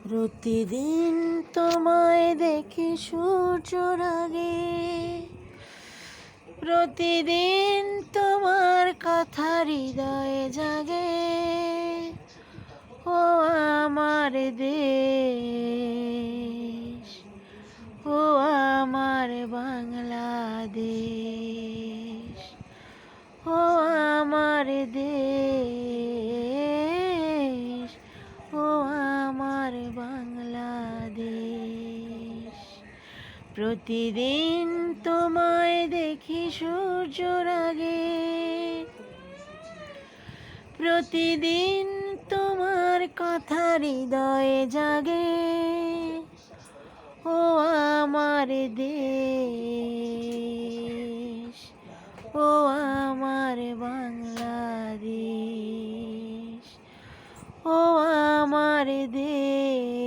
প্রতিদিন তোমায় দেখি সূর্যর আগে, প্রতিদিন তোমার কথা হৃদয়ে জাগে। ও আমার দেশ, ও আমার বাংলাদেশ, ও আমার দেশ, ও আমার বাংলাদেশ। প্রতিদিন তোমায় দেখি সূর্যর আগে, প্রতিদিন তোমার কথা হৃদয়ে জাগে। ও আমার দেশ, ও আমার বাংলাদেশ, ও আমার দেশ।